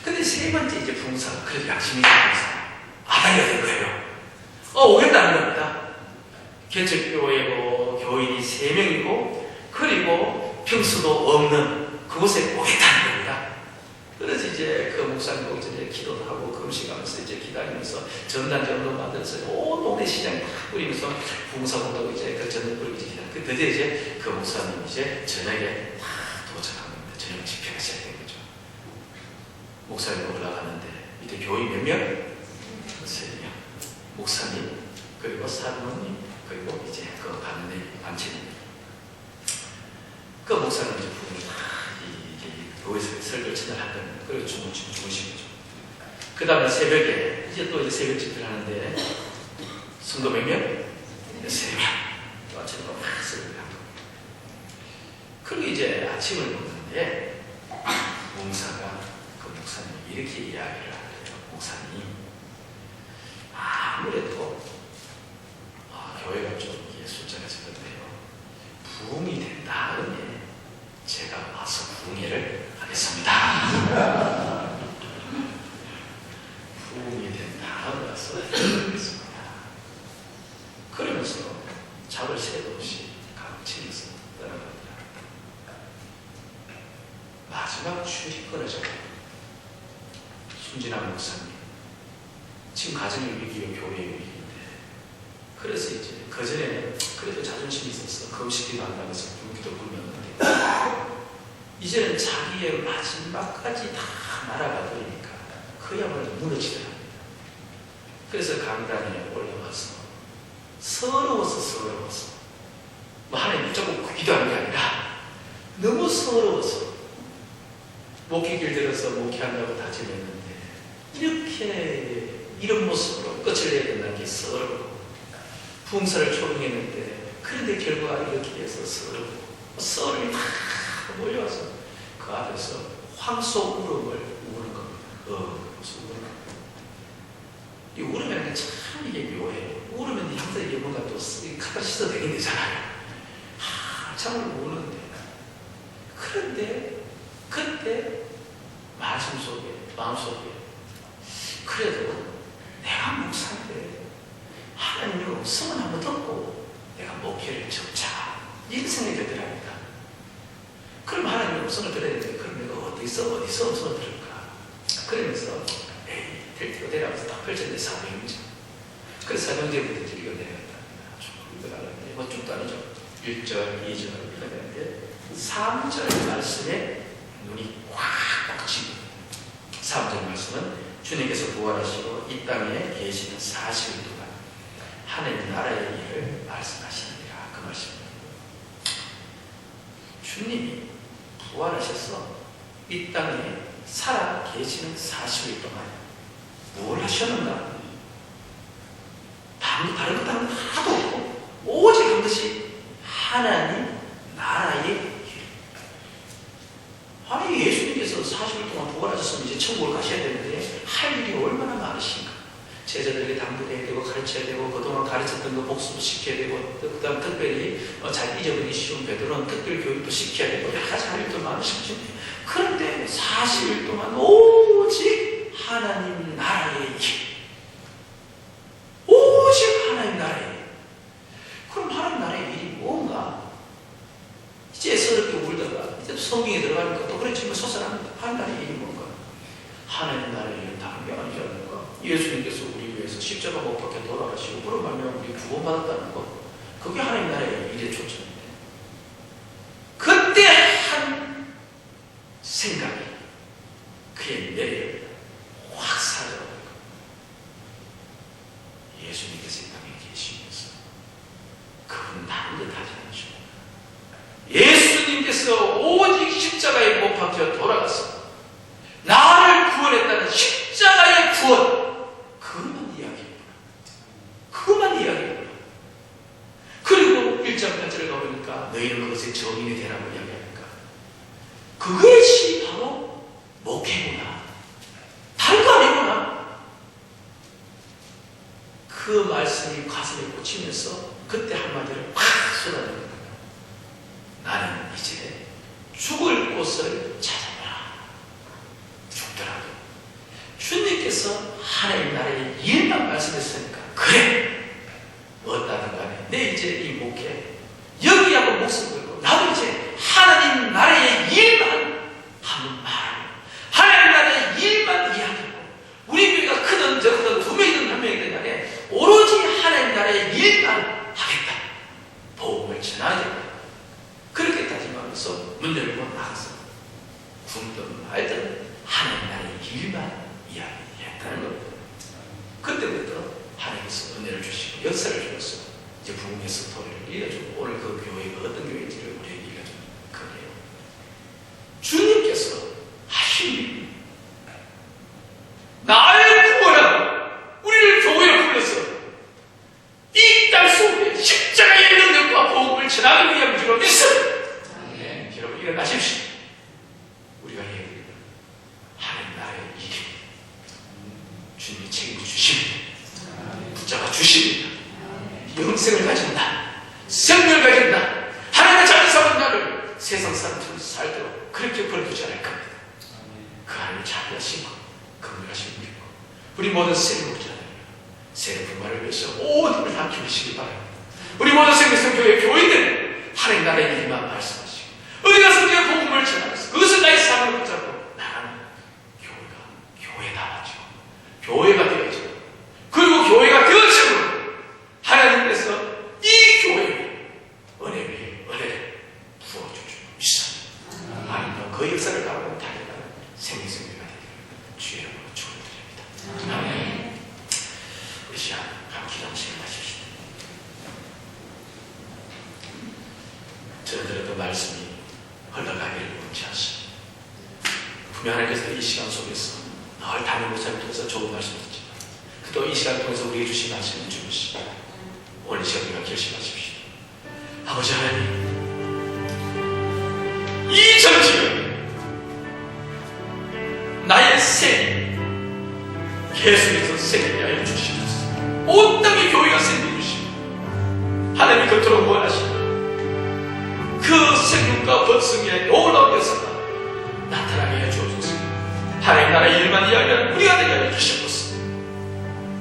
근데 세 번째 이제 부흥사가 그래도 양심이 있는 부흥사 아다리가 된 거예요. 오겠다는 겁니다. 개척교회고 교인이 3명이고 그리고 평수도 없는 그곳에 오겠다는 겁니다. 그래서 이제 그 목사님 보기 전에 기도도 하고 금식하면서 이제 기다리면서 전단전도 만들어서 온 동네 시장에 팍 뿌리면서 부흥사 본다고 이제 그 전을 뿌리고 이제 기다려. 그 드디어 이제 그 목사님 이제 저녁에 다 도착한 겁니다. 저녁 집회가 시작된 거죠. 목사님 올라가는데 이때 교인 몇 명? 3명. 목사님 그리고 사모님 그리고 이제 그 반체님. 그 목사님 이제 부흥이 교회에서 설교를 전달한 겁니다. 그리고 주무신 거죠. 그 다음에 새벽에 이제 또 이제 새벽 집회를 하는데 성도 몇 명? 3명. 또 아침에 막 설교를 한 겁니다. 그리고 이제 아침을 먹는데 목사가 그 목사님 이렇게 이야기를 하더래요. 목사님 아무래도 교회가 좀 숫자가 적은데요. 부흥이 된 다음에 제가 와서 부흥회를 하겠습니다. 부흥이 된 다음에 와서 하겠습니다. 그러면서 잡을 새도 없이 가르치면서 떠나갑니다. 마지막 줄이 끊어져요. 순진한 목사님, 지금 가정의 위기요, 교회의 위기인데, 그래서 이제 그전에는 그래도 자존심이 있어서 금식기도 한다고 해서 굶기도 굶었는데, 이제는 자기의 마지막까지 다 날아가 버리니까 그야말로 무너지더랍니다. 그래서 강단에 올라와서 서러워서 뭐 하나님 붙잡고 기도하는 게 아니라 너무 서러워서 목회길 들어서 목회한다고 다짐했는데 이렇게 이런 모습으로 끝을 내야 된다는 게 서럽고, 부흥사를 초빙했는데 그런데 결과가 이렇게 해서 서럽고, 썰이 다 몰려와서 그 앞에서 황소 울음을 우는 겁니다. 그래서 우는 겁니다. 이 울음이라는 게 참 이게 묘해요. 울으면 항상 이게 뭔가 또 카타르시스 되게 되잖아요. 참을 우는데, 그런데 그때 마음속에 그래도 내가 목사인데 하나님의 음성을 한번 듣고 내가 목회를 접자, 이런 생각이 들더랍니다. 그럼 하나님의 음성을 들어야 되는데 그럼 내가 어디서 음성을 들을까? 그러면서 될 대로 내려가서 딱 펼쳤는데 사도행전. 그래서 사도행전부터 읽어내려갔답니다. 쭉 읽어나가는데 뭐 쭉도 아니죠. 1절, 2절 읽어내는데 3절 말씀에 눈이 꽉 찌고, 3절 말씀은 주님께서 부활하시고 이 땅에 계시는 40일 동안 하나님 나라의 일을 말씀하시느니라, 그 말씀입니다. 주님이 부활하셔서 이 땅에 살아 계시는 40일 동안 뭘 하셨는가? 다른 것 하나도 없고 오직 한 것이 하나님 나라의 일. 아니, 예수님께서 40일 동안 부활하셨으면 이제 천국을 가셔야 되는데 할 일이 얼마나 많으신가? 제자들에게 당부해야 되고 가르쳐야 되고, 그동안 가르쳤던 거 복습시켜야 되고, 그 다음 특별히 잘 잊어버리기 쉬운 베드로는 특별 교육도 시켜야 되고, 여러 가지 할 일도 많으시는데, 그런데 40일 동안 오직 하나님 나라의 일, 오직 하나님 나라의 일. 그럼 하나님 나라의 일이 뭔가? 이제 서럽게 울다가 이제 성경에 들어가니까 또 그래 지금 솟아납니다. 하나님 나라의 일이 뭔가? 하나님 나라의 일은 다른 게 아니지 않을까? 예수님께서 우리 위해서 십자가 못 박혀 돌아가시고 그런 말면 우리 구원받았다는 거, 그게 하나님 나라의 일의 초점인데, 그때 한 생각이 그의 내려옵니다. 확 사라져버리고, 예수님께서 이 땅에 계시면서 그분 다른 듯 하지 않으십니다. 예수님께서 오직 십자가에 못 박혀 돌아가서 나를 구원했다는 십자가의 구원, 그것만 이야기했구나. 그것만 이야기했구나. 그리고 1장 8절에 가보니까 너희는 그것의 정인이 되라고 이야기하니까 그것이 바로 목회구나, 다른 거 아니구나. 그 말씀이 가슴에 꽂히면서 그때 한마디를 확 쏟아냅니다. 나는 이제 죽을 곳을 찾아보라. 죽더라도 주님께서 하나님 나라의 일만 말씀했으니까 그래, 어떠든 간에 내 이제 이 목회 여기하고 목숨 걸고 나도 이제 하나님 나라의 일만 한번 말하고 하나님 나라의 일만 이야기하고, 우리 교회가 크든 적든 2명이든 1명이든 간에 오로지 하나님 나라의 일만 하겠다, 복음을 전하겠다, 그렇게 다짐하면서 문 열고 나가서 굶든 말든 하나님 나라의 일만 이야기했다는 겁니다. 그때부터 하나님께서 은혜를 주시고 역사를 주셔서 이제 부흥의 스토리를 읽어주고, 오늘 그 교회가 어떤 교회인지를 우리에게 읽어주는 거예요. 주님께서 하신 일, 나를 구원하고 우리를 교회에 불러서 이 땅 속에 십자가의 능력과 복음을 전하기 위한 줄로 믿습니다. 여러분 일어나십시오. 우리가 얘기하는 하나님 나라의 일입니다. 주님이 책임져 주십니다. 붙잡아 주십니다. 영생을 가진다, 생명을 가진다, 하나님의 자녀 삼은 나를 세상 사람처럼 살도록 그렇게 벌어두지 않을 겁니다. 그 하나님을 잘 하시고 건강하시고 믿고 우리 모든 세력자들 세력 분발을 위해서 온 힘을 다 기울이시기 바랍니다. 우리 모든 생명교회 교인들 하나님 나라의 일만 말씀하시고 어디 가서 우리가 복음을 전하면서 그것을 나의 삶으로 붙잡고 그 역사를 가고 달려가는 생명가 되기를 주의 이름으로 축원드립니다. 우리 시간 함께 기도하고 시작하십시오. 저희들의 말씀이 흘러가기를 원치 않습니다. 분명 하나님께서 이 시간 속에서 늘 담임 목사를 통해서 좋은 말씀을 듣지만 또 이 시간을 통해서 우리에게 주신 말씀을 주시고 오늘 이 시간 우리가 결심하십시오. 아버지 하나님, 이 전지는 나의 생 계속해서 생기게 하여 주시옵소서. 온 땅의 교회가 생겨 주시고 하나님이 그토록 원하시는 그 생육과 번성의 놀라운 역사가 나타나게 해 주옵소서. 하나님 나라의 일만 이야기하는 우리가 되게 하여 주시옵소서.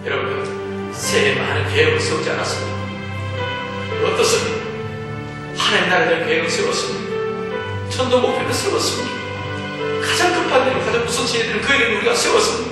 여러분, 세계 많은 계획을 세우지 않았습니다. 어떻습니까? 하나님 나라에 대한 계획을 세웠습니다. 천도 목표를 세웠습니다. 가장 급한 일을, 가장 우선시해야 되는 그 일을 우리가 세웠습니다.